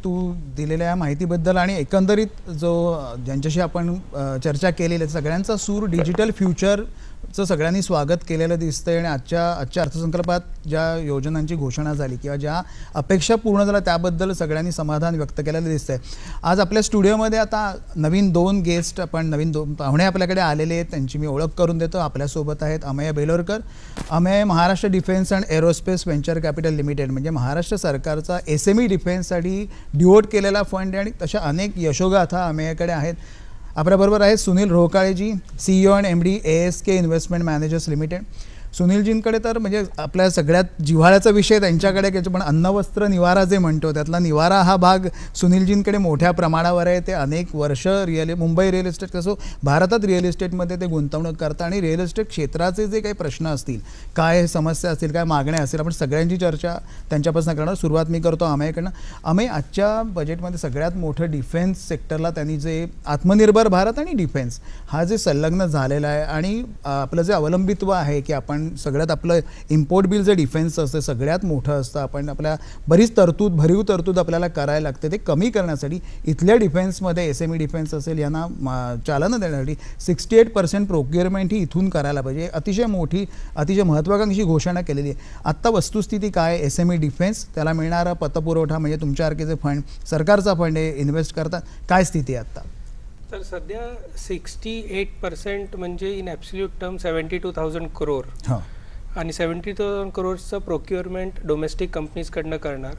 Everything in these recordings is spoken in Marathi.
तू दिलेल्या या माहितीबद्दल आणि एकंदरीत जो ज्यांच्याशी आपण चर्चा केलेली आहे सगळ्यांचा सूर डिजिटल फ्युचरचं सगळ्यांनी स्वागत केलेलं दिसतंय आणि आजच्या अर्थसंकल्पात ज्या योजनांची घोषणा झाली किंवा ज्या अपेक्षा पूर्ण झाल्या त्याबद्दल सगळ्यांनी समाधान व्यक्त केलेलं दिसतंय. आज आपल्या स्टुडिओमध्ये आता नवीन दोन गेस्ट नवीन दोन पाहुणे आपल्याकडे आलेले आहेत. त्यांची मी ओळख करून देतो. आपल्यासोबत आहेत Amey बेलोरकर. Amey Maharashtra defence and aerospace venture capital limited म्हणजे महाराष्ट्र सरकारचा SME डिफेन्ससाठी डिवोट केलेला फंड आणि तशा अनेक यशोगाथा अमेयकडे आहेत. आपल्याबरोबर आहे सुनील रोहकाळेजी, CEO आणि MD ASK investment managers limited. सुनीलजींकडे तर म्हणजे आपल्या सगळ्यात जिव्हाळ्याचा विषय त्यांच्याकडे पण अन्न वस्त्र निवारा जे म्हणतो त्यातला निवारा हा भाग सुनीलजींकडे मोठ्या प्रमाणावर आहे. ते अनेक वर्ष मुंबई रिअल इस्टेट असो भारतात रिअल इस्टेटमध्ये ते गुंतवणूक करतात आणि रिअल इस्टेट क्षेत्राचे जे काही प्रश्न असतील, काय समस्या असतील, काय मागण्या असतील, आपण सगळ्यांची चर्चा त्यांच्यापासून करणार. सुरुवात मी करतो अमेयकडनं. अमेय, आजच्या बजेटमध्ये सगळ्यात मोठं डिफेन्स सेक्टरला त्यांनी जे आत्मनिर्भर भारत आणि डिफेन्स हा जे संलग्न झालेला आहे आणि आपलं जे अवलंबित्व आहे की आपण सगळ्यात आपलं इम्पोर्ट बिल जे डिफेन्स असतं सगळ्यात मोठं असतं. आपण आपल्या बरीच भरीव तरतूद आपल्याला करायला लागते. ते कमी करण्यासाठी इथल्या डिफेन्समध्ये SME डिफेन्स असेल यांना चालना देण्यासाठी 68% प्रोक्युअरमेंट ही इथून करायला पाहिजे. अतिशय मोठी अतिशय महत्त्वाकांक्षी घोषणा केलेली आहे. आत्ता वस्तुस्थिती काय? SME डिफेन्स त्याला मिळणारा पतपुरवठा म्हणजे तुमच्यासारखे जे फंड सरकारचा फंड आहे इन्व्हेस्ट करतात, काय स्थिती आहे आत्ता? तर सध्या 68% म्हणजे इन ॲब्सोल्यूट टर्म 72,000 करोड आणि 72,000 करोडचं प्रोक्युअरमेंट डोमेस्टिक कंपनीजकडनं करणार.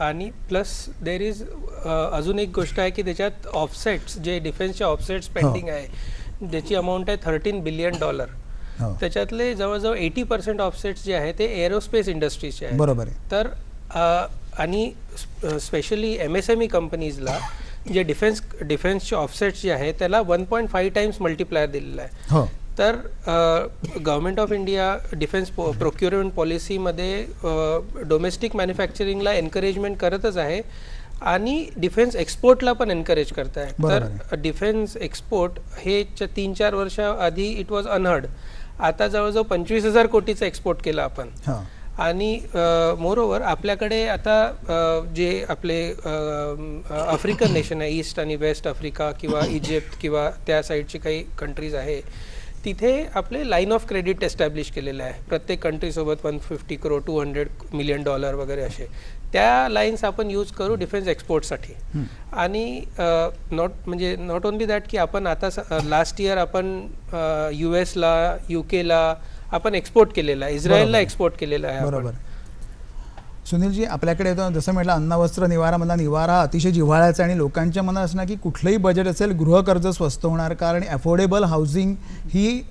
आणि प्लस देर इज अजून एक गोष्ट आहे की त्याच्यात ऑफसेट्स जे डिफेन्सचे ऑफसेट्स पेंडिंग आहे ज्याची अमाऊंट आहे $13 बिलियन. त्याच्यातले जवळजवळ 80% ऑफसेट्स जे आहे ते एरोस्पेस इंडस्ट्रीजचे आहे. बरोबर आहे. तर आणि स्पेशली MSME कंपनीजला जे डिफेन्सचे ऑफसेट्स जे आहे त्याला 1.5 टाइम्स मल्टिप्लायर दिलेला आहे. तर government of India defence procurement पॉलिसीमध्ये डोमेस्टिक मॅन्युफॅक्चरिंगला एनकरेजमेंट करतच आहे आणि डिफेन्स एक्सपोर्टला पण एनकरेज करत आहे. तर डिफेन्स एक्सपोर्ट हे 3-4 वर्ष आधी इट वॉज अनहर्ड. आता जवळजवळ 25,000 कोटीचा एक्सपोर्ट केला आपण. आणि मोरओव्हर आपल्याकडे आता जे आपले आफ्रिकन नेशन आहे, ईस्ट आणि वेस्ट आफ्रिका किंवा इजिप्त किंवा त्या साईडचे काही कंट्रीज आहे, तिथे आपले लाईन ऑफ क्रेडिट एस्टॅब्लिश केलेलं आहे. प्रत्येक कंट्रीसोबत 150 करोड $200 मिलियन वगैरे असे त्या लाईन्स आपण यूज करू डिफेन्स एक्सपोर्टसाठी. आणि नॉट ओनली दॅट की आपण आता लास्ट इयर आपण US ला UK आपण एक्सपोर्ट केलेला आहे, इस्रायलला एक्सपोर्ट केलेला आहे. बरोबर. सुनीलजी, आपल्याकडे जसं म्हटलं अन्न वस्त्र निवारामधला निवारा अतिशय जिव्हाळ्याचा आणि लोकांच्या मनात असणार की कुठलंही बजेट असेल गृहकर्ज स्वस्त होणार कारण अफोर्डेबल हाऊसिंग ही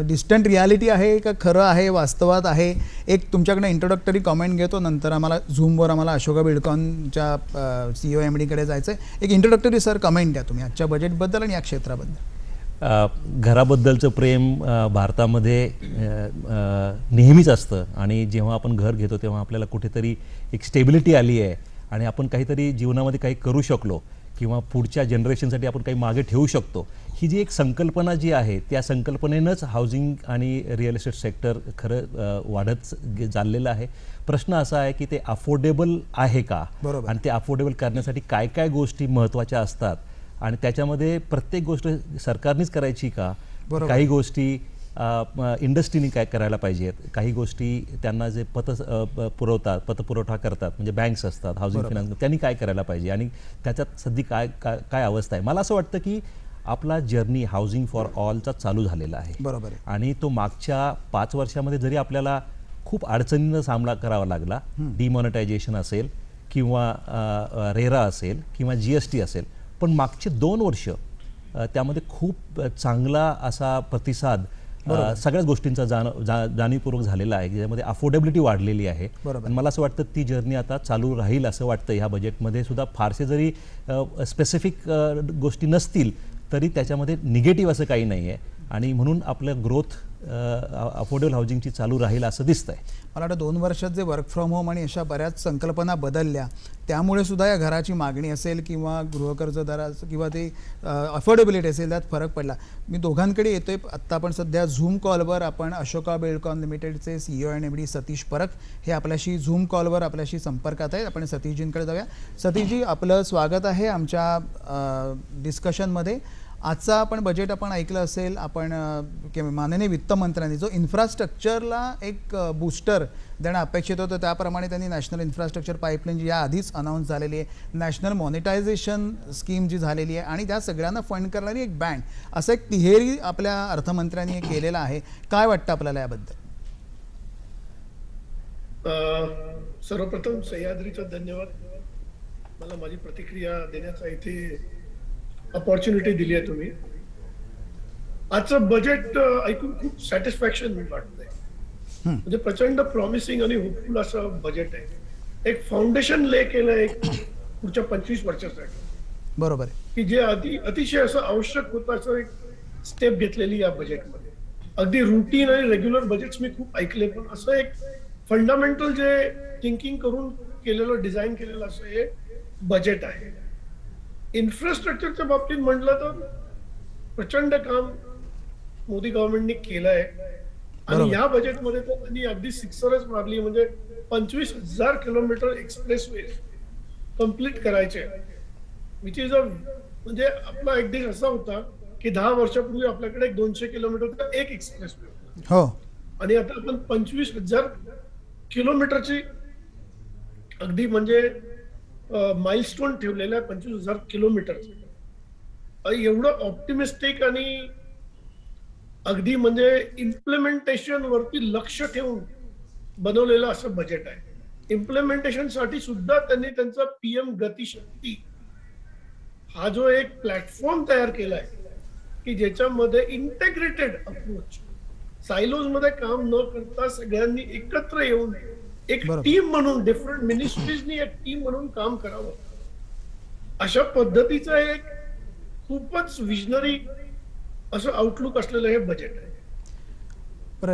डिस्टंट रियालिटी आहे का खरं आहे, वास्तवात आहे? एक तुमच्याकडनं इंट्रोडक्टरी कमेंट घेतो, नंतर आम्हाला झूमवर आम्हाला अशोका बिल्डकॉनच्या CEO MDकडे जायचं आहे. एक इंट्रोडक्टरी सर कमेंट द्या तुम्ही आजच्या बजेटबद्दल आणि या क्षेत्राबद्दल. घराबद्दलचं प्रेम भारतामध्ये नेहमीच असतं आणि जेव्हा आपण घर घेतो तेव्हा आपल्याला कुठेतरी एक स्टेबिलिटी आली आहे आणि आपण काहीतरी जीवनामध्ये काही करू शकलो किंवा पुढच्या जनरेशनसाठी आपण काही मागे ठेवू शकतो, ही जी एक संकल्पना जी आहे त्या संकल्पनेनंच हाऊसिंग आणि रिअल इस्टेट सेक्टर खरं वाढत चाललेलं आहे. प्रश्न असा आहे की ते अफोर्डेबल आहे का आणि ते अफोर्डेबल करण्यासाठी काय काय गोष्टी महत्त्वाच्या असतात आणि त्याच्यामध्ये प्रत्येक गोष्ट सरकारनेच करायची का, काही गोष्टी इंडस्ट्रीने काय करायला पाहिजेत, काही गोष्टी त्यांना जे पतपुरवठा करतात म्हणजे बँक्स असतात, हाऊसिंग फायनान्स, त्यांनी काय करायला पाहिजे आणि त्याच्यात सध्या काय अवस्था आहे. मला असं वाटतं की आपला जर्नी हाऊसिंग फॉर ऑलचा चालू झालेला आहे. बरोबर. आणि तो मागच्या 5 वर्षामध्ये जरी आपल्याला खूप अडचणींना सामना करावा लागला, डिमॉनिटायझेशन असेल किंवा रेरा असेल किंवा GST असेल, पण मागचे 2 वर्ष त्यामध्ये खूप चांगला असा प्रतिसाद सगळ्याच गोष्टींचा जाणीवपूर्वक झालेला आहे, ज्यामध्ये अफोर्डेबिलिटी वाढलेली आहे. आणि मला असं वाटतं ती जर्नी आता चालू राहील असं वाटतं. ह्या बजेटमध्ये सुद्धा फारसे जरी स्पेसिफिक गोष्टी नसतील तरी त्याच्यामध्ये निगेटिव्ह असं काही नाही आहे आणि म्हणून आपलं ग्रोथ अफोर्डेबल हाऊसिंगची चालू राहील असं दिसतंय. मला वाटतं 2 वर्षात जे वर्क फ्रॉम होम आणि अशा बऱ्याच संकल्पना बदलल्या त्यामुळे सुद्धा या घराची मागणी असेल किंवा गृहकर्जदाराचं किंवा ते अफोर्डेबिलिटी असेल त्यात फरक पडला. मी दोघांकडे येतोय. आत्ता आपण सध्या झूम कॉलवर आपण अशोका बिल्डकॉन लिमिटेडचे CEO आणि MD सतीश परब हे आपल्याशी झूम कॉलवर आपल्याशी संपर्कात आहेत. आपण सतीशजींकडे जाऊया. सतीशजी, आपलं स्वागत आहे आमच्या डिस्कशनमध्ये. आजचा आपण बजेट आपण ऐकलं असेल, आपण माननीय वित्तमंत्र्यांनी जो इन्फ्रास्ट्रक्चरला एक बूस्टर देणं अपेक्षित होतं त्याप्रमाणे त्यांनी नॅशनल इन्फ्रास्ट्रक्चर पाईपलाईन जी आधीच अनाऊन्स झालेली आहे, नॅशनल मॉनिटायझेशन स्कीम जी झालेली आहे आणि त्या सगळ्यांना फंड करणारी एक बँक, असं एक तिहेरी आपल्या अर्थमंत्र्यांनी केलेलं आहे. काय वाटतं आपल्याला याबद्दल? सर्वप्रथम सह्याद्रीचा धन्यवाद. मला माझी प्रतिक्रिया देण्याचा इथे अपॉर्च्युनिटी दिली आहे तुम्ही. आजचं बजेट ऐकून खूप सॅटिस्फॅक्शन वाटतंय. म्हणजे प्रचंड प्रॉमिसिंग आणि होपफुल असं बजेट आहे. एक फाउंडेशन ले केलं एक पुढच्या 25 वर्षासाठी. बरोबर आहे. की जे अतिशय असं आवश्यक होतं असं एक स्टेप घेतलेली या बजेटमध्ये. अगदी रुटीन आणि रेग्युलर बजेट्स मी खूप ऐकले, पण असं एक फंडामेंटल जे थिंकिंग करून केलेलं, डिझाईन केलेलं असं हे बजेट आहे. इन्फ्रास्ट्रक्चरच्या बाबतीत म्हटलं तर प्रचंड काम मोदी गव्हर्नमेंटने केलंय आणि या बजेटमध्ये तर त्यांनी अगदी सिक्सरच मारली. म्हणजे 25,000 किलोमीटर एक्सप्रेसवे कम्प्लीट करायचे, विच इज म्हणजे आपला एक देश असा होता की 10 वर्षापूर्वी आपल्याकडे 200 किलोमीटरचा एक एक्सप्रेसवे होता. हो. आणि आता आपण 25,000 किलोमीटरची अगदी म्हणजे माइलस्टोन ठेवलेला आहे. 25,000 किलोमीटर एवढं ऑप्टिमिस्टिक आणि अगदी म्हणजे इम्प्लिमेंटेशन वरती लक्ष ठेवून बनवलेलं असं बजेट आहे. इम्प्लिमेंटेशन साठी सुद्धा त्यांनी त्यांचा PM गतिशक्ती हा जो एक प्लॅटफॉर्म तयार केलाय की ज्याच्यामध्ये इंटेग्रेटेड अप्रोच, सायलोज मध्ये काम न करता सगळ्यांनी एकत्र येऊन एक टीम म्हणून, डिफरंट मिनिस्ट्रीजनी एक टीम म्हणून काम करावं, अशा पद्धतीचं एक खूपच विजनरी असं आउटलुक असलेलं हे बजेट आहे.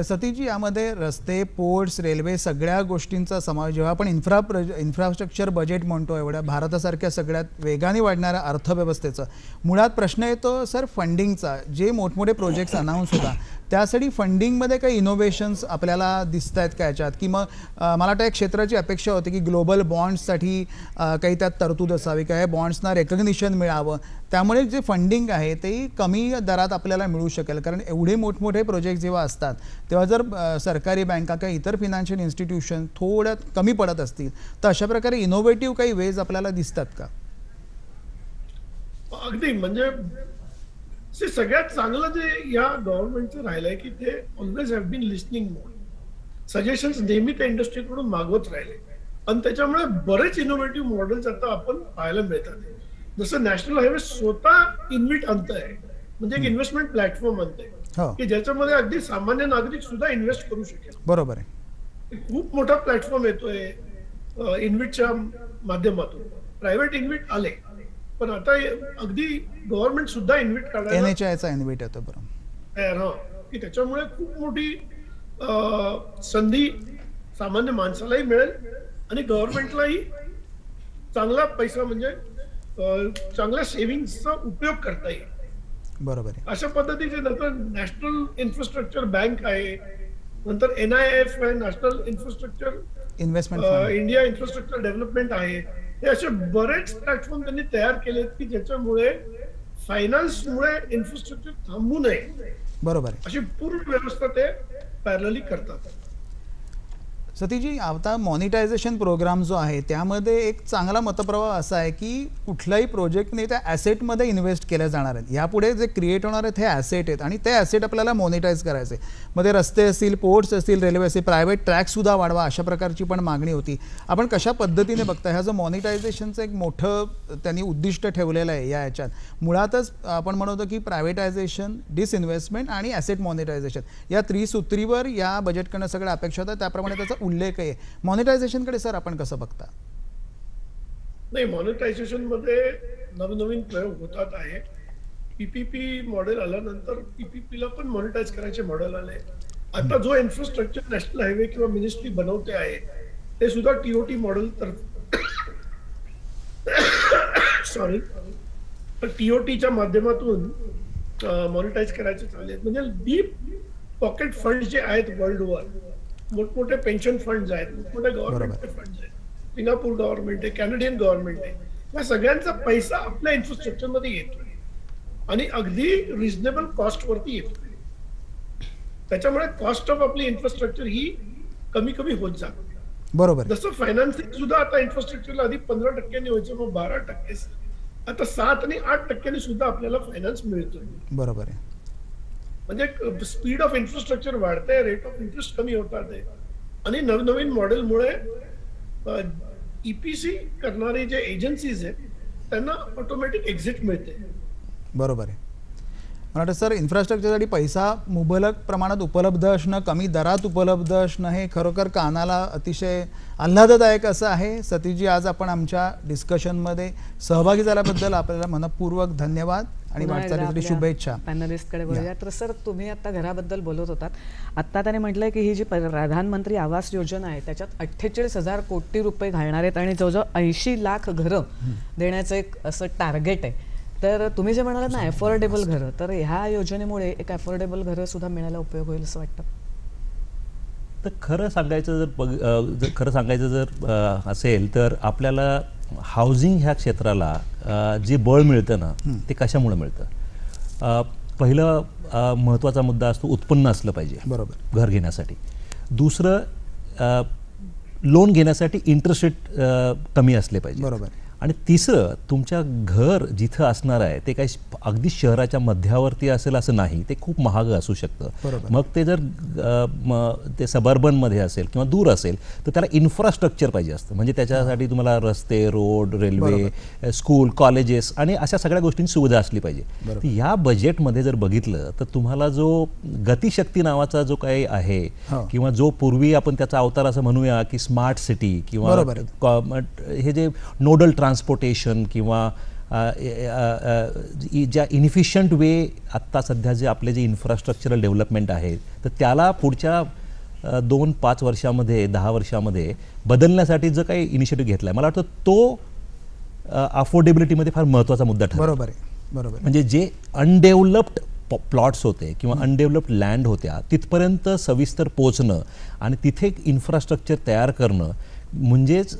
सतीशजी, यामध्ये रस्ते, पोर्ट्स, रेल्वे सगळ्या गोष्टींचा समावेश. जेव्हा आपण इन्फ्रास्ट्रक्चर बजेट म्हणतो एवढ्या भारतासारख्या सगळ्यात वेगाने वाढणाऱ्या अर्थव्यवस्थेचं, मुळात प्रश्न येतो सर फंडिंगचा. जे मोठमोठे प्रोजेक्ट्स अनाऊन्स होतात त्यासाठी फंडिंगमध्ये काही इनोव्हेशन्स आपल्याला दिसत आहेत का याच्यात? की मग मला वाटतं एक क्षेत्राची अपेक्षा होती की ग्लोबल बॉन्ड्ससाठी काही त्यात तरतूद असावी, काय बॉन्ड्सना रेकग्निशन मिळावं, त्यामुळे जे फंडिंग आहे ते कमी दरात आपल्याला मिळू शकेल. कारण एवढे मोठमोठे प्रोजेक्ट जेव्हा असतात तेव्हा जर सरकारी बँका किंवा इतर फिनान्शियल इन्स्टिट्यूशन थोड्या कमी पडत असतील तर अशा प्रकारे इनोव्हेटिव्ह काही वेज आपल्याला दिसतात का? अगदी म्हणजे सगळ्यात चांगलं जे या गव्हर्नमेंटचं राहिलंय की ते always have been listening more. Suggestions नेहमी त्या इंडस्ट्रीकडून मागवत राहिले आणि त्याच्यामुळे बरेच इनोव्हेटिव्ह मॉडेल्स आता आपण पाहायला मिळतात. जसं नॅशनल हायवे स्वतः इन्व्हिट आणत आहे, म्हणजे एक इन्व्हेस्टमेंट प्लॅटफॉर्म आणत आहे की ज्याच्यामध्ये अगदी सामान्य नागरिक सुद्धा इन्व्हेस्ट करू शकेल. बरोबर आहे. खूप मोठा प्लॅटफॉर्म येतोय इन्व्हिटच्या माध्यमातून. प्रायव्हेट इन्व्हिट आले, पण आता अगदी गव्हर्नमेंट सुद्धा इन्व्हिट काढायला NHIचा इन्व्हिट येतो. बरोबर की त्याच्यामुळे खूप मोठी संधी सामान्य माणसालाही मिळेल आणि गव्हर्नमेंटलाही चांगला पैसा म्हणजे चांगल्या सेव्हिंगचा उपयोग करता येईल. बरोबर आहे. अशा पद्धतीचे नंतर नॅशनल इन्फ्रास्ट्रक्चर बँक आहे, नंतर NIF आहे, national infrastructure investment India infrastructure development आहे. हे असे बरेच प्लॅटफॉर्म त्यांनी तयार केलेत की ज्याच्यामुळे फायनान्समुळे इन्फ्रास्ट्रक्चर थांबू नये. बरोबर आहे. अशी पूर्ण व्यवस्था ते पॅरलली करतात. सतीशजी, आता मॉनिटायझेशन प्रोग्राम जो आहे त्यामध्ये एक चांगला मतप्रवाह असा आहे की कुठलाही प्रोजेक्टने त्या ॲसेटमध्ये इन्व्हेस्ट केल्या जाणार आहेत. यापुढे जे क्रिएट होणार आहेत हे ॲसेट आहेत आणि ते ॲसेट आपल्याला मॉनिटाईज करायचे. मग ते रस्ते असतील, पोर्ट्स असतील, रेल्वे असतील, प्रायव्हेट ट्रॅकसुद्धा वाढवा अशा प्रकारची पण मागणी होती. आपण कशा पद्धतीने बघता ह्या जो मॉनिटायझेशनचं एक मोठं त्यांनी उद्दिष्ट ठेवलेलं आहे या ह्याच्यात? मुळातच आपण म्हणतो की प्रायव्हेटायझेशन, डिसइन्व्हेस्टमेंट आणि ॲसेट मॉनिटायझेशन या त्रिसूत्रीवर या बजेटकडनं सगळ्या अपेक्षा होतात, त्याप्रमाणे त्याचा उल्लेख आहे. मॉनिटायझेशनकडे सर आपण कसं बघता? नाही, मॉनिटायझेशन मध्ये नवनवीन प्रयोग होतात आहे पीपीपी मॉडेल आल्यानंतर पीपीपीला पण मॉनिटाईज करायचे मॉडेल आले. आता जो इन्फ्रास्ट्रक्चर नॅशनल हायवे किंवा मिनिस्ट्री बनवते आहे ते सुद्धा टीओटी मॉडेल तर सॉरी टीओटीच्या माध्यमातून मॉनिटाईज करायचे चालले आहेत. म्हणजे डीप पॉकेट फंड जे आहेत वर्ल्ड ओव्हर, मोठमोठे पेन्शन फंड आहेत, मोठमोठे गव्हर्नमेंटचे फंड आहेत, सिंगापूर गव्हर्नमेंट आहे, कॅनेडियन गव्हर्नमेंट आहे, या सगळ्यांचा पैसा आपल्या इन्फ्रास्ट्रक्चर मध्ये येतोय आणि अगदी रिझनेबल कॉस्ट वरती येतोय. त्याच्यामुळे कॉस्ट ऑफ आपली इन्फ्रास्ट्रक्चर ही कमी कमी होत जाते. बरोबर. जसं फायनान्सिंग सुद्धा आता इन्फ्रास्ट्रक्चरला आधी 15% व्हायचं, मग 12%, आता 7 आणि 8% सुद्धा आपल्याला फायनान्स मिळतोय. बरोबर आहे. म्हणजे स्पीड ऑफ इन्फ्रास्ट्रक्चर वाढते, रेट ऑफ इंटरेस्ट कमी होतात आहे आणि नवनवीन मॉडेलमुळे ईपीसी करणारे जे एजन्सीज आहेत त्यांना ऑटोमॅटिक एक्झिट मिळते. बरोबर आहे. मला वाटतं सर, इन्फ्रास्ट्रक्चरसाठी पैसा मुबलक प्रमाणात उपलब्ध असणं, कमी दरात उपलब्ध असणं हे खरोखर कानाला अतिशय आल्हाददायक असं आहे. सतीशजी, आज आपण आमच्या डिस्कशनमध्ये सहभागी झाल्याबद्दल आपल्याला मनपूर्वक धन्यवाद आणि वाटचालीसाठी शुभेच्छा. पॅनलिस्टकडे बोलूया. तर सर, तुम्ही आता घराबद्दल बोलत होतात. आत्ता त्याने म्हटलंय की ही जी प्रधानमंत्री आवास योजना आहे त्याच्यात 48,000 कोटी रुपये घालणार आहेत आणि जवळजवळ 80 लाख घरं देण्याचं एक असं टार्गेट आहे. तर तुम्ही जे म्हणालात ना अफोर्डेबल घरं, तर ह्या योजनेमुळे एक अफोर्डेबल घरं सुद्धा मिळायला उपयोग होईल असं वाटतं? तर खरं सांगायचं जर असेल तर आपल्याला हाऊसिंग ह्या क्षेत्राला जे बळ मिळतं ना ते कशामुळे मिळतं? पहिलं महत्त्वाचा मुद्दा असतो उत्पन्न असलं पाहिजे. बरोबर. घर घेण्यासाठी. दुसरं लोन घेण्यासाठी इंटरेस्ट रेट कमी असले पाहिजे. बरोबर. आणि तिसरं, तुमच्या घर जिथं असणार आहे ते काही अगदी शहराच्या मध्यावरती असेल असं नाही, ते खूप महाग असू शकतं. मग ते जर ते सबर्बनमध्ये असेल किंवा दूर असेल तर त्याला इन्फ्रास्ट्रक्चर पाहिजे असतं. म्हणजे त्याच्यासाठी तुम्हाला रस्ते, रोड, रेल्वे, स्कूल, कॉलेजेस आणि अशा सगळ्या गोष्टींची सुविधा असली पाहिजे. या बजेटमध्ये जर बघितलं तर तुम्हाला जो गतिशक्ती नावाचा जो काही आहे किंवा जो पूर्वी आपण त्याचा अवतार असं म्हणूया की स्मार्ट सिटी किंवा हे जे नोडल ट्रान्सपोर्टेशन किंवा ज्या इनिफिशियंट वे आत्ता सध्या जे आपले जे इन्फ्रास्ट्रक्चरल डेव्हलपमेंट आहे तर त्याला पुढच्या 2-5 वर्षामध्ये 10 वर्षामध्ये बदलण्यासाठी जो काही इनिशिएटिव्ह घेतला आहे मला वाटतं तो अफोर्डेबिलिटीमध्ये फार महत्त्वाचा मुद्दा ठरतो. बरोबर आहे. बरोबर. म्हणजे जे अनडेव्हलप्ड प्लॉट्स होते किंवा अनडेव्हलप्ड लँड होत्या तिथपर्यंत सविस्तर पोचणं आणि तिथे इन्फ्रास्ट्रक्चर तयार करणं म्हणजेच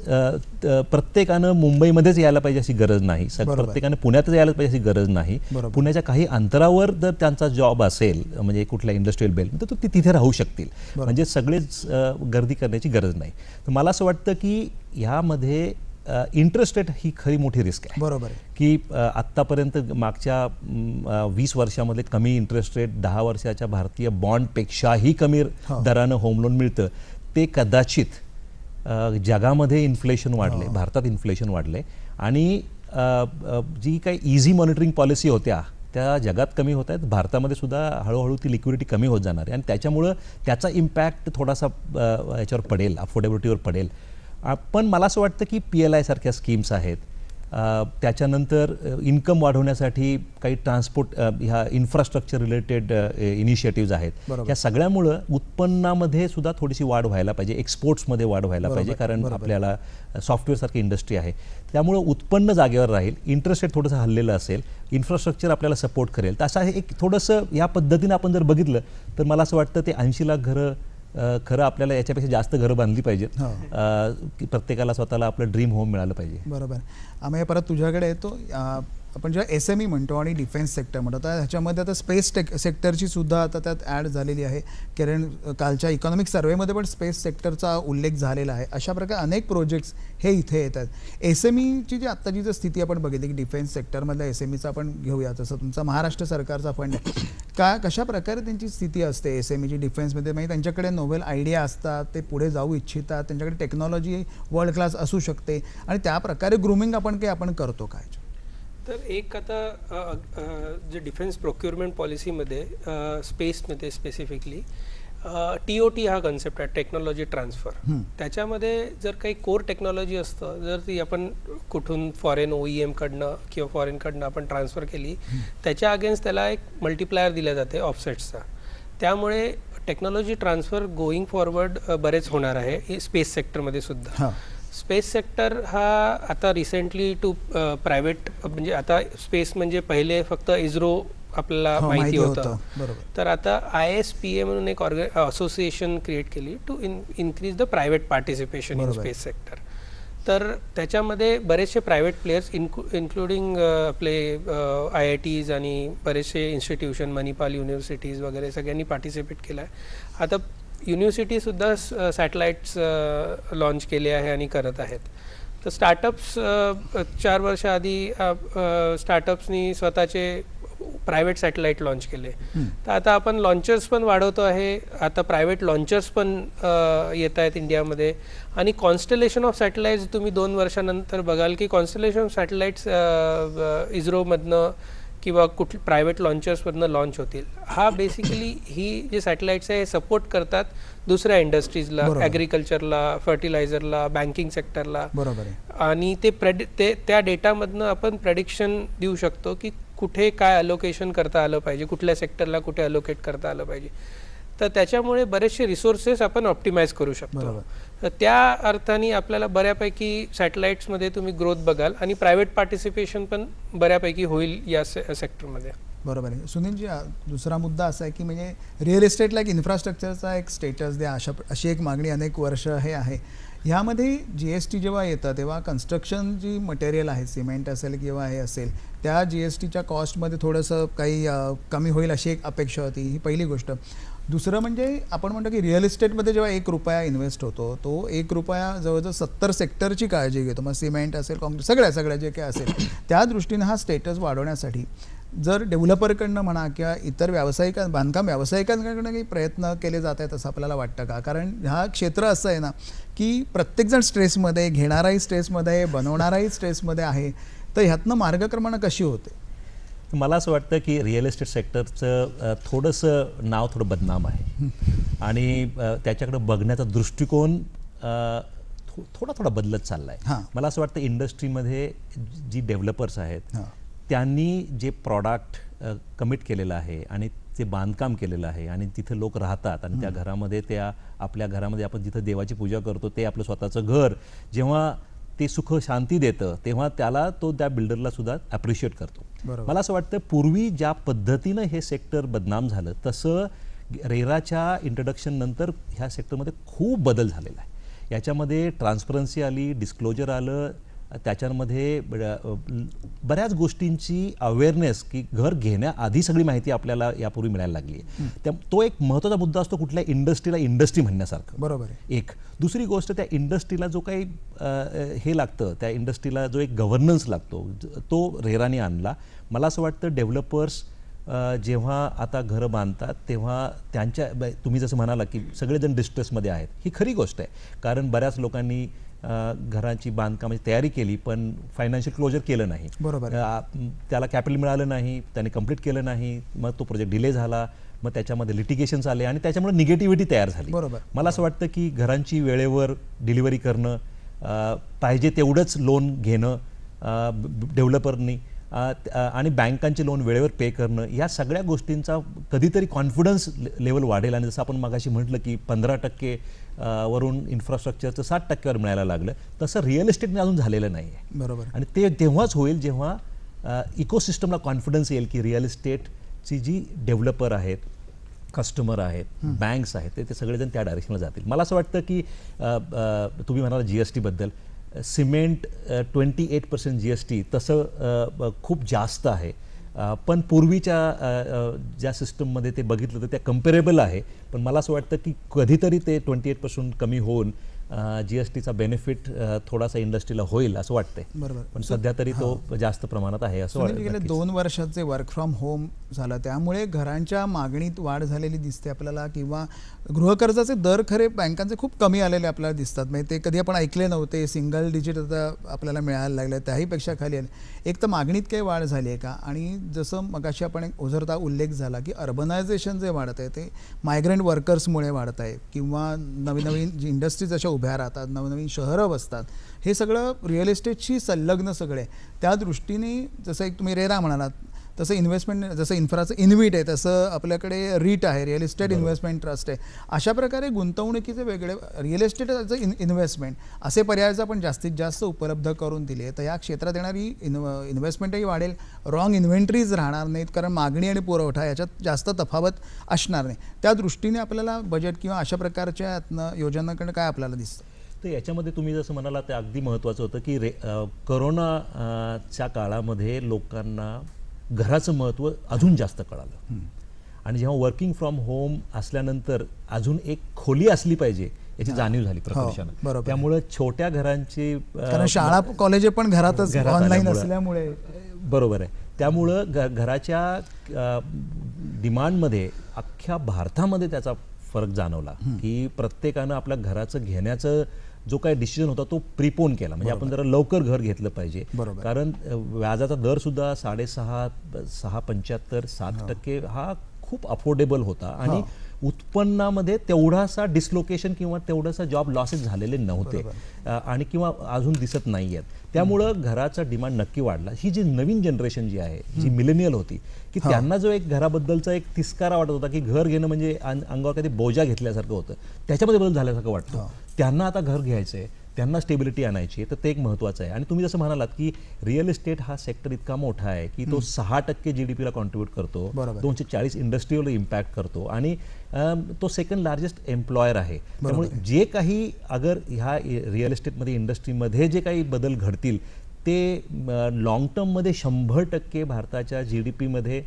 प्रत्येकानं मुंबईमध्येच यायला पाहिजे अशी गरज नाही, प्रत्येकानं पुण्यातच यायला पाहिजे अशी गरज नाही. पुण्याच्या काही अंतरावर जर त्यांचा जॉब असेल म्हणजे कुठल्या इंडस्ट्रियल बेल्ट तर ते तिथे राहू शकतील. म्हणजे सगळेच गर्दी करण्याची गरज नाही. तर मला असं वाटतं की ह्यामध्ये इंटरेस्ट रेट ही खरी मोठी रिस्क आहे. बरोबर. की आत्तापर्यंत मागच्या 20 वर्षामध्ये कमी इंटरेस्ट रेट 10 वर्षाच्या भारतीय बॉन्डपेक्षाही कमी दरानं होम लोन मिळतं. ते कदाचित जगामध्ये इन्फ्लेशन वाढले, भारतात इन्फ्लेशन वाढले आणि जी काही इझी मॉनिटरिंग पॉलिसी होत्या त्या जगात कमी होत आहेत. भारतामध्ये सुद्धा हळूहळू ती लिक्विडिटी कमी होत जाणार आहे आणि त्याच्यामुळं त्याचा इम्पॅक्ट थोडासा याच्यावर पडेल, अफोर्डेबिलिटीवर पडेल. पण मला असं वाटतं की PLI सारख्या स्कीम्स आहेत, त्याच्यानंतर इन्कम वाढवण्यासाठी काही ट्रान्सपोर्ट ह्या इन्फ्रास्ट्रक्चर रिलेटेड इनिशिएटिव्ज आहेत. ह्या सगळ्यामुळं उत्पन्नामध्ये सुद्धा थोडीशी वाढ व्हायला पाहिजे, एक्सपोर्ट्समध्ये वाढ व्हायला पाहिजे. कारण आपल्याला सॉफ्टवेअरसारखी इंडस्ट्री आहे त्यामुळं उत्पन्न जागेवर राहील, इंटरेस्ट रेट थोडंसं हल्लेलं असेल, इन्फ्रास्ट्रक्चर आपल्याला सपोर्ट करेल. तर असं एक थोडंसं या पद्धतीनं आपण जर बघितलं तर मला असं वाटतं ते 80 लाख घरं खरं आपल्याला याच्यापेक्षा जास्त घरं बांधली पाहिजेत. प्रत्येकाला स्वतःला आपलं ड्रीम होम मिळालं पाहिजे. बरोबर. आम्ही परत तुझ्याकडे येतो. आपण जेव्हा SME म्हणतो आणि डिफेन्स सेक्टर म्हणतो तर ह्याच्यामध्ये आता स्पेस सेक्टरची सुद्धा आता त्यात ॲड झालेली आहे. कारण कालच्या इकॉनॉमिक सर्वेमध्ये पण स्पेस सेक्टरचा उल्लेख झालेला आहे. अशा प्रकारे अनेक प्रोजेक्ट्स हे इथे येतात. SMEची जी आत्ताची जर स्थिती आपण बघितली की डिफेन्स सेक्टरमधल्या SMEचा आपण घेऊया, तसं तुमचा महाराष्ट्र सरकारचा फंड आहे कशा प्रकारे त्यांची स्थिती असते SMEची डिफेन्समध्ये? म्हणजे त्यांच्याकडे नोवेल आयडिया असतात, ते पुढे जाऊ इच्छितात, त्यांच्याकडे टेक्नॉलॉजी वर्ल्ड क्लास असू शकते आणि त्या प्रकारे ग्रूमिंग आपण करतो काय? तर एक आता जे डिफेन्स प्रोक्युरमेंट पॉलिसीमध्ये स्पेसमध्ये स्पेसिफिकली TOT हा कन्सेप्ट आहे, टेक्नॉलॉजी ट्रान्सफर. त्याच्यामध्ये जर काही कोर टेक्नॉलॉजी असतं, जर ती आपण कुठून फॉरेन OEM कडनं किंवा फॉरेनकडनं आपण ट्रान्सफर केली, त्याच्या अगेन्स्ट त्याला एक मल्टिप्लायर दिल्या जाते ऑफसेट्सचा. त्यामुळे टेक्नॉलॉजी ट्रान्सफर गोईंग फॉरवर्ड बरेच होणार आहे स्पेस सेक्टरमध्ये सुद्धा. स्पेस सेक्टर हा आता रिसेंटली टू प्रायव्हेट, म्हणजे आता स्पेस म्हणजे पहिले फक्त इस्रो आपल्याला माहिती होतं, तर आता ISPA म्हणून एक असोसिएशन क्रिएट केली to increase the private participation in space sector. तर त्याच्यामध्ये बरेचसे प्रायव्हेट प्लेयर्स इन्क्लुडिंग आपले IITs आणि बरेचसे इन्स्टिट्यूशन, मणिपाल युनिव्हर्सिटीज वगैरे सगळ्यांनी पार्टिसिपेट केलं आहे. आता युनिव्हर्सिटीसुद्धा सॅटेलाइट्स लॉन्च केले आहे आणि करत आहेत. तर स्टार्टअप्स 4 वर्ष आधी स्टार्टअप्सनी स्वतःचे प्रायव्हेट सॅटेलाइट लॉन्च केले. तर आता आपण लॉन्चर्स पण वाढवतो आहे, आता प्रायव्हेट लॉन्चर्स पण येत आहेत इंडियामध्ये. आणि कॉन्स्टलेशन ऑफ सॅटेलाइट्स तुम्ही 2 वर्षानंतर बघाल की कॉन्स्टलेशन ऑफ सॅटेलाइट्स इस्रोमधनं किंवा कुठल्या प्रायव्हेट लॉन्चर्समधनं लॉन्च होतील. हा बेसिकली ही जे सॅटेलाइट्स आहे हे सपोर्ट करतात दुसऱ्या इंडस्ट्रीजला, ॲग्रिकल्चरला, फर्टिलायझरला, बँकिंग सेक्टरला. आणि ते त्या डेटामधनं आपण प्रेडिक्शन देऊ शकतो की कुठे काय अलोकेशन करता आलं पाहिजे, कुठल्या सेक्टरला कुठे अलोकेट करता आलं पाहिजे. तर त्याच्यामुळे बरेचसे रिसोर्सेस आपण ऑप्टिमाइज करू शकतो. तर त्या अर्थाने आपल्याला बऱ्यापैकी सॅटेलाइट्समध्ये तुम्ही ग्रोथ बघाल आणि प्रायव्हेट पार्टिसिपेशन पण बऱ्यापैकी होईल या सेक्टरमध्ये. बरोबर आहे. सुनीलजी, दुसरा मुद्दा असा आहे की म्हणजे रिअल इस्टेटला एक इन्फ्रास्ट्रक्चरचा एक स्टेटस द्या, अशी एक मागणी अनेक वर्ष हे आहे. ह्यामध्ये GST जेव्हा येतं तेव्हा कन्स्ट्रक्शन जी मटेरियल आहे, सिमेंट असेल किंवा हे असेल, त्या GSTच्या कॉस्टमध्ये थोडंसं काही कमी होईल अशी एक अपेक्षा होती. ही पहिली गोष्ट. दुसरं म्हणजे आपण म्हणतो की रिअल इस्टेटमध्ये जेव्हा ₹1 इन्व्हेस्ट होतो, तो ₹1 जवळजवळ 70 सेक्टरची काळजी घेतो. मग सिमेंट असेल, कॉन्क्रीट, सगळ्या जे काय असेल त्या दृष्टीने हा स्टेटस वाढवण्यासाठी जर डेव्हलपरकडनं म्हणा किंवा इतर बांधकाम व्यावसायिकांकडनं काही प्रयत्न केले जात आहेत असं आपल्याला वाटतं का? कारण हा क्षेत्र असं आहे ना की प्रत्येकजण स्ट्रेसमध्ये, घेणाराही स्ट्रेसमध्ये, बनवणाराही स्ट्रेसमध्ये आहे. तर ह्यातनं मार्गक्रमण कशी होते? मला असं वाटतं की रिअल इस्टेट सेक्टरचं थोडंसं नाव थोडं बदनाम आहे आणि त्याच्याकडे बघण्याचा दृष्टिकोन थोडा बदलत चालला आहे. मला असं वाटतं इंडस्ट्रीमध्ये जी डेव्हलपर्स आहेत त्यांनी जे प्रॉडक्ट कमिट केलेलं आहे आणि ते बांधकाम केलेलं आहे आणि तिथं लोक राहतात आणि त्या घरामध्ये, त्या आपल्या घरामध्ये आपण जिथं देवाची पूजा करतो ते आपलं स्वतःचं घर जेव्हा ते सुख शांती देतं तेव्हा त्याला तो त्या बिल्डरला सुद्धा ॲप्रिशिएट करतो. मला असं वाटतं पूर्वी ज्या पद्धतीनं हे सेक्टर बदनाम झालं तसं रेराच्या इंट्रोडक्शन नंतर ह्या सेक्टरमध्ये खूप बदल झालेला आहे. याच्यामध्ये ट्रान्सपरन्सी आली, डिस्क्लोजर आलं, त्याच्यामध्ये बऱ्याच गोष्टींची अवेअरनेस की घर घेण्याआधी सगळी माहिती आपल्याला यापूर्वी मिळायला लागली आहे. तो एक महत्त्वाचा मुद्दा असतो कुठल्या इंडस्ट्रीला इंडस्ट्री म्हणण्यासारखं. बरोबर आहे. एक दुसरी गोष्ट, त्या इंडस्ट्रीला जो काही हे लागतं, त्या इंडस्ट्रीला जो एक गव्हर्नन्स लागतो तो रेराने आणला. मला असं वाटतं डेव्हलपर्स जेव्हा आता घरं बांधतात तेव्हा त्यांच्या, तुम्ही जसं म्हणाला की सगळेजण डिस्ट्रेसमध्ये आहेत, ही खरी गोष्ट आहे. कारण बऱ्याच लोकांनी घराची बांधकामाची तयारी केली पण फायनान्शियल क्लोजर केलं नाही, बरोबर, त्याला कॅपिटल मिळालं नाही, त्याने कंप्लीट केलं नाही, मग तो प्रोजेक्ट डिले झाला, मग त्याच्यामध्ये लिटिगेशन्स आले आणि त्याच्यामुळे निगेटिव्हिटी तयार झाली. बरोबर. मला असं वाटतं की घरांची वेळेवर डिलिव्हरी करणं, पाहिजे तेवढंच लोन घेणं डेव्हलपरनी आणि बँकांचे लोन वेळेवर पे करणं, या सगळ्या गोष्टींचा कधीतरी कॉन्फिडन्स लेवल वाढेल. आणि जसं आपण मगाशी म्हटलं की 15% वरून इन्फ्रास्ट्रक्चरचं 60%वर मिळायला लागलं, तसं रिअल इस्टेटने अजून झालेलं नाही आहे. बरोबर. आणि ते तेव्हाच होईल जेव्हा इकोसिस्टमला कॉन्फिडन्स येईल की रिअल इस्टेटची जी डेव्हलपर आहेत, कस्टमर आहेत, बँक्स आहेत, ते सगळेजण त्या डायरेक्शनला जातील. मला असं वाटतं की तुम्ही म्हणाला GST बद्दल, सिमेंट 28% GST तसं खूप जास्त आहे, पण पूर्वीच्या ज्या सिस्टममध्ये ते बघितलं तर त्या कम्पेरेबल आहे. पण मला असं वाटतं की कधीतरी ते 28% कमी होऊन GSTचा बेनिफिट थोडासा इंडस्ट्रीला होईल असं वाटतंय. बरोबर. पण सध्या तरी तो जास्त प्रमाणात आहे असं वाटतं. गेल्या 2 वर्षाचे वर्क फ्रॉम होम झालं त्यामुळे घरांच्या मागणीत वाढ झालेली दिसते आपल्याला, किंवा गृहकर्जाचे दर खरे बँकांचे खूप कमी आलेले आपल्याला दिसतात. म्हणजे ते कधी आपण ऐकले नव्हते, सिंगल डिजिट आता आपल्याला मिळायला लागले, त्याहीपेक्षा खाली आले. एक तर मागणीत काही वाढ झाली आहे का, आणि जसं मगाशी आपण एक ओझरता उल्लेख झाला की अर्बनायझेशन जे वाढत आहे ते मायग्रंट वर्कर्समुळे वाढत आहे, किंवा नवीन नवीन जी इंडस्ट्रीज अशा उभ्या राहतात, नवनवीन शहरं बसतात, हे सगळं रिअल इस्टेटशी संलग्न सगळे. त्या दृष्टीने जसं एक तुम्ही रेरा म्हणालात तसं इन्व्हेस्टमेंट, जसं इन्फ्राचं इन्व्हिट आहे तसं आपल्याकडे रीट आहे, रिअल इस्टेट इन्व्हेस्टमेंट ट्रस्ट आहे. अशा प्रकारे गुंतवणुकीचे वेगळे real estate as a investment असे पर्याय आपण जास्तीत जास्त उपलब्ध करून दिले, तर या क्षेत्रात येणारी इन्व्हेस्टमेंटही वाढेल, रॉंग इन्व्हेंटरीज राहणार नाहीत, कारण मागणी आणि पुरवठा याच्यात जास्त तफावत असणार नाही. त्या दृष्टीने आपल्याला बजेट किंवा अशा प्रकारच्या योजनांकडे काय आपल्याला दिसतं? तर याच्यामध्ये तुम्ही जसं म्हणाला ते अगदी महत्त्वाचं होतं की कोरोनाच्या काळामध्ये लोकांना घराचं महत्त्व अजून जास्त कळालं, आणि जेव्हा वर्किंग फ्रॉम होम असल्यानंतर अजून एक खोली असली पाहिजे याची जाणीव झाली प्रकर्षानं. त्यामुळे छोट्या घरांची, कारण शाळा कॉलेज पण घरातच ऑनलाईन असल्यामुळे, बरोबर आहे, त्यामुळं घराच्या डिमांडमध्ये अख्ख्या भारतामध्ये त्याचा फरक जाणवला की प्रत्येकानं आपल्या घराचं घेण्याचं जो काही डिसिजन होता तो प्रिपोन केला. म्हणजे आपण जरा लवकर घर घेतलं पाहिजे, कारण व्याजाचा दर सुद्धा 6.75-7% हा खूप अफोर्डेबल होता, आणि उत्पन्नामध्ये तेवढासा डिस्लोकेशन किंवा तेवढासा जॉब लॉसेस झालेले नव्हते, आणि किंवा अजून दिसत नाही आहेत. त्यामुळं घराचा डिमांड नक्की वाढला. ही जी नवीन जनरेशन जी आहे, जी मिलेनियल होती, की त्यांना जो एक घराबद्दलचा एक तिस्कारा वाटत होता की घर घेणं म्हणजे अंगावर कधी बोजा घेतल्यासारखं होतं, त्याच्यामध्ये बदल झाल्यासारखं वाटतं. त्यांना आता घर घ्यायचं आहे, त्यांना स्टेबिलिटी आणायची आहे, तर ते एक महत्त्वाचं आहे. आणि तुम्ही जसं म्हणालात की रिअल इस्टेट हा सेक्टर इतका मोठा आहे की तो 6% GDP ला कॉन्ट्रीब्यूट करतो, 240 इंडस्ट्रीला इम्पॅक्ट करतो, आणि तो सेकंड लार्जेस्ट एम्प्लॉयर आहे. त्यामुळे जे काही अगर ह्या रिअल इस्टेटमध्ये इंडस्ट्रीमध्ये जे काही बदल घडतील ते लॉंग टर्ममध्ये 100% भारताच्या GDP मध्ये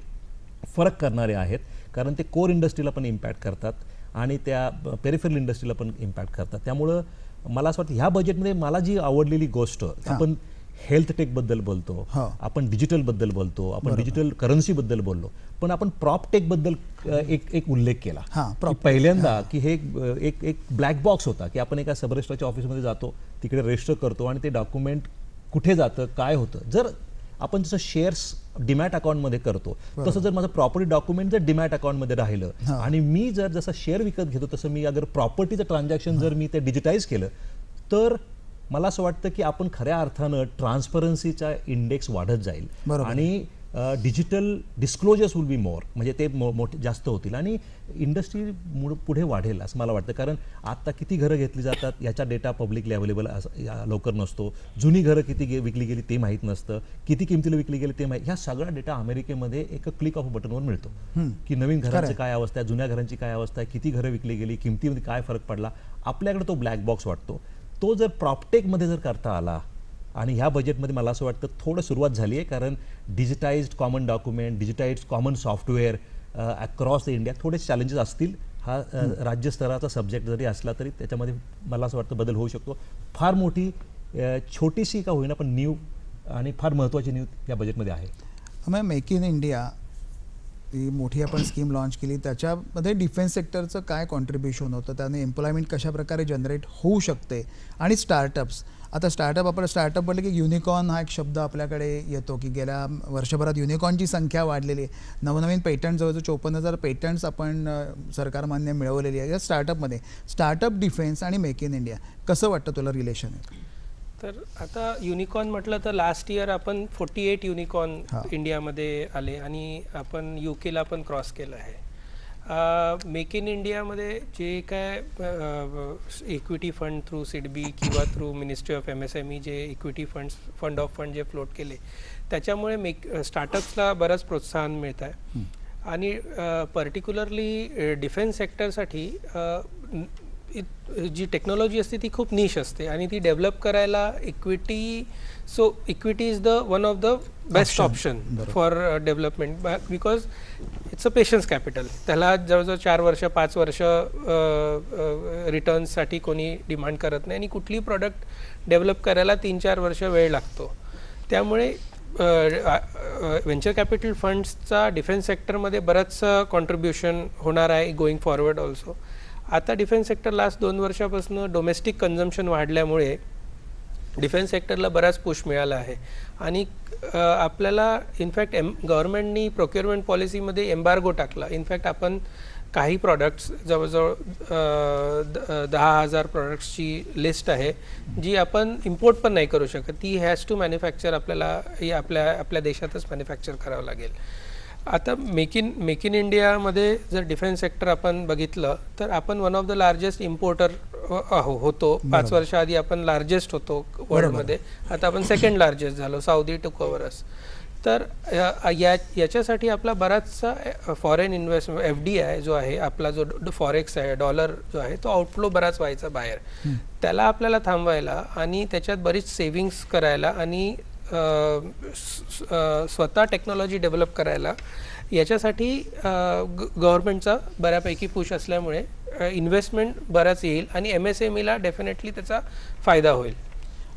फरक करणारे आहेत, कारण ते कोर इंडस्ट्रीला पण इम्पॅक्ट करतात आणि त्या पेरिफेरल इंडस्ट्रीला पण इम्पॅक्ट करतात. त्यामुळं मला असं वाटतं ह्या बजेटमध्ये मला जी आवडलेली गोष्ट, आपण हेल्थ टेकबद्दल बोलतो, आपण डिजिटलबद्दल बोलतो, आपण डिजिटल करन्सीबद्दल बोललो, पण आपण प्रॉप टेकबद्दल एक उल्लेख केला पहिल्यांदा की हे एक ब्लॅक बॉक्स होता की आपण एका सब रजिस्ट्रारच्या ऑफिसमध्ये जातो, तिकडे रजिस्टर करतो, आणि ते डॉक्युमेंट कुठे जातं, काय होतं. जर आपण जसं शेअर्स डीमॅट अकाउंटमध्ये करतो तसं जर माझं प्रॉपर्टी डॉक्युमेंट जर डीमॅट अकाउंटमध्ये राहिलं, आणि मी जर जसं शेअर विकत घेतो तसं मी अगर प्रॉपर्टीचं ट्रान्झॅक्शन जर मी ते डिजिटाईज केलं, तर मला असं वाटतं की आपण खऱ्या अर्थानं ट्रान्सपरन्सीचा इंडेक्स वाढत जाईल, आणि digital disclosures will be more, म्हणजे ते मोठे जास्त होतील, आणि इंडस्ट्री पुढे वाढेल असं मला वाटतं. कारण आता किती घरं घेतली जातात याचा डेटा पब्लिकली अवेलेबल लवकर नसतो, जुनी घरं किती विकली गेली ते माहीत नसतं, किती किमतीला विकली गेली ते माहीत, ह्या सगळा डेटा अमेरिकेमध्ये एक क्लिक ऑफ बटनवर मिळतो की नवीन घरांची काय अवस्था आहे, जुन्या घरांची काय अवस्था आहे, किती घरं विकली गेली, किमतीमध्ये काय फरक पडला. आपल्याकडे तो ब्लॅक बॉक्स वाटतो. तो जर प्रॉपटेकमध्ये जर करता आला, आणि ह्या बजेटमध्ये मला असं वाटतं थोडं सुरुवात झाली आहे, कारण digitised common document, digitised common software across the India थोडे चॅलेंजेस असतील. हा राज्यस्तराचा सब्जेक्ट जरी असला तरी त्याच्यामध्ये मला असं वाटतं बदल होऊ शकतो. फार मोठी छोटीशी का होईना पण न्यू आणि फार महत्त्वाची न्यू या बजेटमध्ये आहे. मग मेक इन इंडिया ही मोठी आपण स्कीम लॉन्च केली, त्याच्यामध्ये डिफेन्स सेक्टरचं काय कॉन्ट्रीब्युशन होतं, त्याने एम्प्लॉयमेंट कशाप्रकारे जनरेट होऊ शकते, आणि स्टार्टअप्स. आता आपण स्टार्टअप म्हटलं की युनिकॉर्न हा एक शब्द आपल्याकडे येतो की गेल्या वर्षभरात युनिकॉर्नची संख्या वाढलेली आहे. नवनवीन पेटंट जवळजवळ 54,000 पेटंट्स आपण सरकारमान्य मिळवलेली आहे या स्टार्टअपमध्ये. स्टार्टअप, डिफेन्स आणि मेक इन इंडिया कसं वाटतं तुला रिलेशन आहे? तर आता युनिकॉर्न म्हटलं तर लास्ट इयर आपण 48 युनिकॉर्न इंडियामध्ये आले, आणि आपण UKला पण क्रॉस केलं आहे. मेक इन इंडियामध्ये जे काय इक्विटी फंड थ्रू सिडबी किंवा थ्रू मिनिस्ट्री ऑफ MSME जे इक्विटी फंड ऑफ फंड जे फ्लोट केले, त्याच्यामुळे स्टार्टअप्सला बरंच प्रोत्साहन मिळत आहे. आणि पर्टिक्युलरली डिफेन्स सेक्टरसाठी जी टेक्नॉलॉजी असते ती खूप निश असते आणि ती डेव्हलप करायला equity is the one of the best option for development because it's a patience capital. त्याला जवळजवळ 4 वर्ष 5 वर्ष रिटर्न्ससाठी कोणी डिमांड करत नाही आणि कुठलीही प्रॉडक्ट डेव्हलप करायला 3-4 वर्ष वेळ लागतो. त्यामुळे व्हेंचर कॅपिटल फंड्सचा डिफेन्स सेक्टरमध्ये बरंचसं कॉन्ट्रीब्युशन होणार आहे गोईंग फॉरवर्ड ऑल्सो. आता डिफेन्स सेक्टर लास्ट 2 वर्षापासून डोमेस्टिक कन्झम्पशन वाढल्यामुळे डिफेन्स सेक्टरला बराच पुश मिळाला आहे आणि आपल्याला इनफॅक्ट गव्हर्नमेंटनी प्रोक्युरमेंट पॉलिसीमध्ये एम्बार्गो टाकला. इनफॅक्ट आपण काही प्रॉडक्ट्स जवळजवळ 10,000 प्रॉडक्ट्सची लिस्ट आहे जी आपण इम्पोर्ट पण नाही करू शकत. ती हॅज टू मॅन्युफॅक्चर आपल्याला आपल्या देशातच मॅन्युफॅक्चर करावं लागेल. आता मेक इन इंडियामध्ये जर डिफेन्स सेक्टर आपण बघितलं तर आपण one of the largest importer होतो. 5 वर्ष आधी आपण लार्जेस्ट होतो वर्ल्डमध्ये. आता आपण सेकंड लार्जेस्ट झालो. साऊदी टुक ओव्हर अस. तर याच्यासाठी आपला बराचसा फॉरेन इन्व्हेस्टमेंट FDI जो आहे आपला जो फॉरेक्स आहे डॉलर जो आहे तो आउटफ्लो बराच व्हायचा बाहेर. त्याला आपल्याला थांबवायला आणि त्याच्यात बरीच सेव्हिंग्स करायला आणि स्वतः टेक्नॉलॉजी डेव्हलप करायला याच्यासाठी गव्हर्नमेंटचा बऱ्यापैकी पुश असल्यामुळे इन्व्हेस्टमेंट बराच येईल आणि MSMEला डेफिनेटली त्याचा फायदा होईल.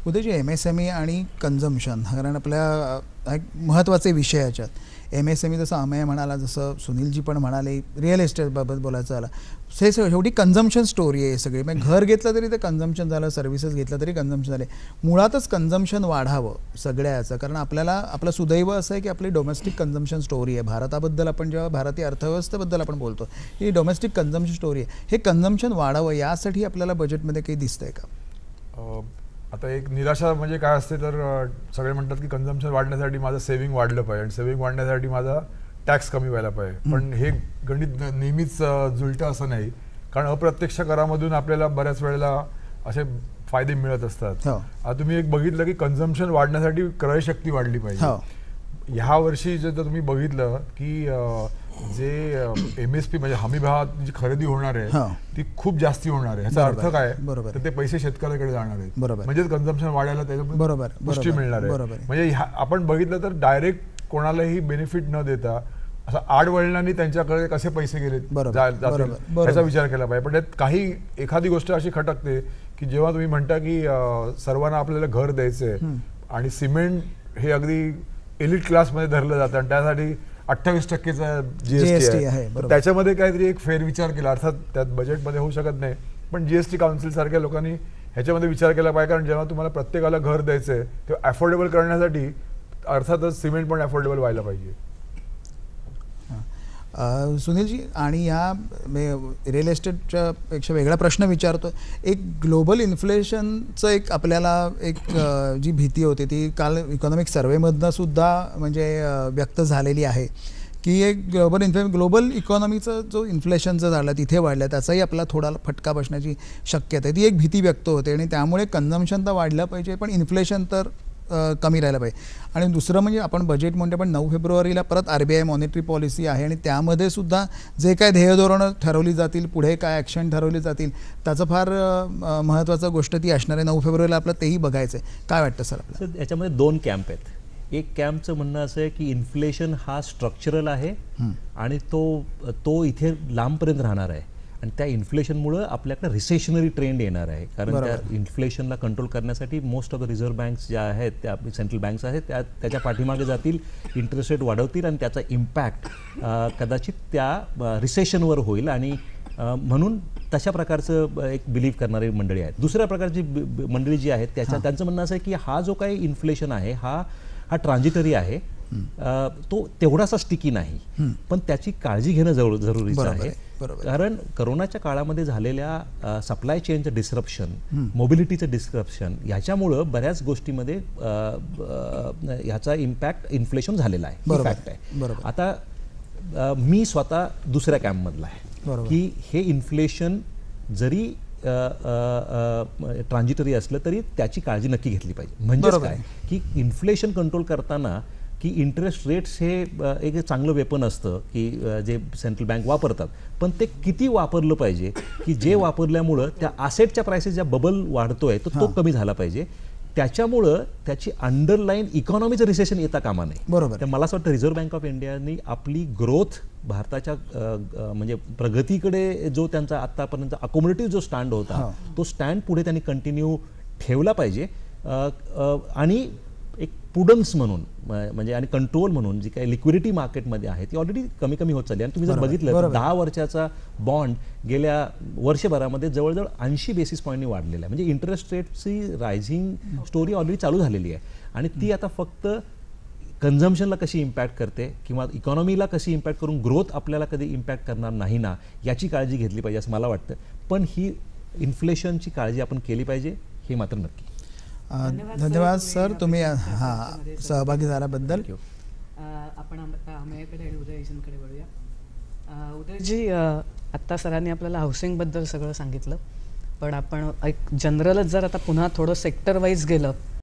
उद्याचे MSME आणि कन्झम्पशन कारण आपल्या एक महत्त्वाचे विषय याच्यात. MSME जसं अमेय म्हणाला, जसं सुनीलजी पण म्हणाले, रिअल एस्टेटबाबत बोलायचं झालं, हे शेवटी कन्झम्पशन स्टोरी आहे सगळी. म्हणजे घर घेतलं तरी ते कन्झम्पशन झालं, सर्व्हिसेस घेतलं तरी कन्झम्पशन झाले. मुळातच कन्झम्पशन वाढावं सगळ्या याचं. कारण आपलं सुदैव असं आहे की आपली डोमेस्टिक कन्झम्पशन स्टोरी आहे. भारताबद्दल आपण जेव्हा भारतीय अर्थव्यवस्थेबद्दल आपण बोलतो ही डोमेस्टिक कन्झम्पशन स्टोरी आहे. हे कन्झम्पशन वाढावं यासाठी आपल्याला बजेटमध्ये काही दिसतंय का? आता एक निराशा म्हणजे काय असते तर सगळे म्हणतात की कन्झम्पशन वाढण्यासाठी माझं सेव्हिंग वाढलं पाहिजे आणि सेव्हिंग वाढण्यासाठी माझा टॅक्स कमी व्हायला पाहिजे. पण हे गणित नेहमीच जुळतं असं नाही. कारण अप्रत्यक्ष करामधून आपल्याला बऱ्याच वेळेला असे फायदे मिळत असतात. आता तुम्ही एक बघितलं की कन्झम्पशन वाढण्यासाठी क्रयशक्ती वाढली पाहिजे. ह्या वर्षी जर तुम्ही बघितलं की जे MSP म्हणजे हमी भावात जी खरेदी होणार आहे ती खूप जास्ती होणार आहे. ह्याचा अर्थ काय तर ते पैसे शेतकऱ्याकडे जाणार आहेत. म्हणजेच कन्झम्पशन वाढायला त्याच्या गोष्टी मिळणार आहे. म्हणजे आपण बघितलं तर डायरेक्ट कोणालाही बेनिफिट न देता असं आडवळणाने त्यांच्याकडे कसे पैसे गेले जातील याचा विचार केला पाहिजे. पण त्यात काही एखादी गोष्ट अशी खटकते की जेव्हा तुम्ही म्हणता की सर्वांना आपल्याला घर द्यायचंय आणि सिमेंट हे अगदी एलिट क्लासमध्ये धरलं जातं आणि त्यासाठी 28%चा GST आहे. त्याच्यामध्ये काहीतरी एक फेरविचार केला. अर्थात त्यात बजेटमध्ये होऊ शकत नाही पण GST काउन्सिल सारख्या लोकांनी ह्याच्यामध्ये विचार केला पाहिजे. कारण जेव्हा तुम्हाला प्रत्येकाला घर द्यायचंय तेव्हा अफोर्डेबल करण्यासाठी अर्थातच सिमेंट पण अफोर्डेबल व्हायला पाहिजे. सुनीलजी, आणि या रिअल एस्टेटच्या पेक्षा वेगळा प्रश्न विचारतो. एक ग्लोबल इन्फ्लेशनचं एक आपल्याला एक जी भीती होती ती काल इकॉनॉमिक सर्वेमधनं सुद्धा म्हणजे व्यक्त झालेली आहे की एक ग्लोबल इकॉनॉमीचं जो इन्फ्लेशनचं झालं तिथे वाढलं त्याचाही आपला थोडा फटका बसण्याची शक्यता आहे. ती एक भीती व्यक्त होते आणि त्यामुळे कन्झम्पशन तर वाढलं पाहिजे पण इन्फ्लेशन तर कमी राहिलं पाहिजे. आणि दुसरं म्हणजे आपण बजेट म्हणतो पण 9 फेब्रुवारीला परत RBI मॉनिटरी पॉलिसी आहे आणि त्यामध्ये सुद्धा जे काय ध्येयधोरणं ठरवली जातील, पुढे काय ॲक्शन ठरवली जातील त्याचं फार महत्त्वाचं गोष्ट ती असणार आहे. 9 फेब्रुवारीला आपलं तेही बघायचं आहे. काय वाटतं सर आपल्याला? याच्यामध्ये 2 कॅम्प आहेत. एक कॅम्पचं म्हणणं असं आहे की इन्फ्लेशन हा स्ट्रक्चरल आहे आणि तो इथे लांबपर्यंत राहणार आहे आणि त्या इन्फ्लेशनमुळं आपल्याकडे रिसेशनरी ट्रेंड येणार आहे. कारण त्या इन्फ्लेशनला कंट्रोल करण्यासाठी most of the reserve banks ज्या आहेत त्या सेंट्रल बँक्स आहेत त्याच्या पाठीमागे जातील, इंटरेस्ट रेट वाढवतील आणि त्याचा इम्पॅक्ट कदाचित त्या रिसेशनवर होईल आणि म्हणून तशा प्रकारचं एक बिलीव्ह करणारी मंडळी आहेत. दुसऱ्या प्रकारची मंडळी जी आहेत त्यांचं म्हणणं असं आहे की हा जो काही इन्फ्लेशन आहे हा ट्रान्झिटरी आहे, तो तेवढासा स्टिकी नाही पण त्याची काळजी घेणं जरुरीचं आहे. कारण करोनाच्या काळामध्ये झालेल्या सप्लाय चेनचं डिस्रप्शन, मोबिलिटीचं डिस्रप्शन याच्यामुळं बऱ्याच गोष्टीमध्ये ह्याचा इम्पॅक्ट इन्फ्लेशन झालेला आहे. फॅक्ट आहे. आता मी स्वतः दुसऱ्या कॅम्पमधला आहे की हे इन्फ्लेशन जरी ट्रान्झिटरी असलं तरी त्याची काळजी नक्की घेतली पाहिजे. म्हणजेच काय की इन्फ्लेशन कंट्रोल करताना की इंटरेस्ट रेट्स हे एक चांगलं वेपन असतं की जे सेंट्रल बँक वापरतात, पण ते किती वापरलं पाहिजे की जे वापरल्यामुळं त्या असेटच्या प्राइसेस ज्या बबल वाढतोय तो कमी झाला पाहिजे, त्याच्यामुळं त्याची अंडरलाईन इकॉनॉमीचं रिसेशन येता कामा नये. बरोबर. तर मला असं वाटतं रिझर्व्ह बँक ऑफ इंडियानी आपली ग्रोथ भारताच्या म्हणजे प्रगतीकडे जो त्यांचा आत्तापर्यंत अकोमोडेटिव्ह जो स्टँड होता तो स्टँड पुढे त्यांनी कंटिन्यू ठेवला पाहिजे. आणि एक पुडन्स म्हणून म्हणजे आणि कंट्रोल म्हणून जी काही लिक्विडिटी मार्केटमध्ये आहे ती ऑलरेडी कमी कमी होत चालली. आणि तुम्ही जर बघितलं तर 10 वर्षाचा बॉन्ड गेल्या वर्षभरामध्ये जवळजवळ 80 बेसिस पॉईंटनी वाढलेला आहे. म्हणजे इंटरेस्ट रेटची रायझिंग स्टोरी ऑलरेडी चालू झालेली आहे आणि ती आता फक्त कन्झम्पशनला कशी इम्पॅक्ट करते किंवा इकॉनॉमीला कशी इम्पॅक्ट करून ग्रोथ आपल्याला कधी इम्पॅक्ट करणार नाही ना याची काळजी घेतली पाहिजे असं मला वाटतं. पण ही इन्फ्लेशनची काळजी आपण केली पाहिजे हे मात्र नक्की. धन्यवाद सर, तुम्ही सहभागी झाल्याबद्दल. आपण अमेयकडे आणि उदयजींकडे वळूया. उदयजी, आत्ता सरांनी आपल्याला हाऊसिंगबद्दल सगळं सांगितलं, पण आपण एक जनरलच जर आता पुन्हा थोडं सेक्टर वाईज गेलं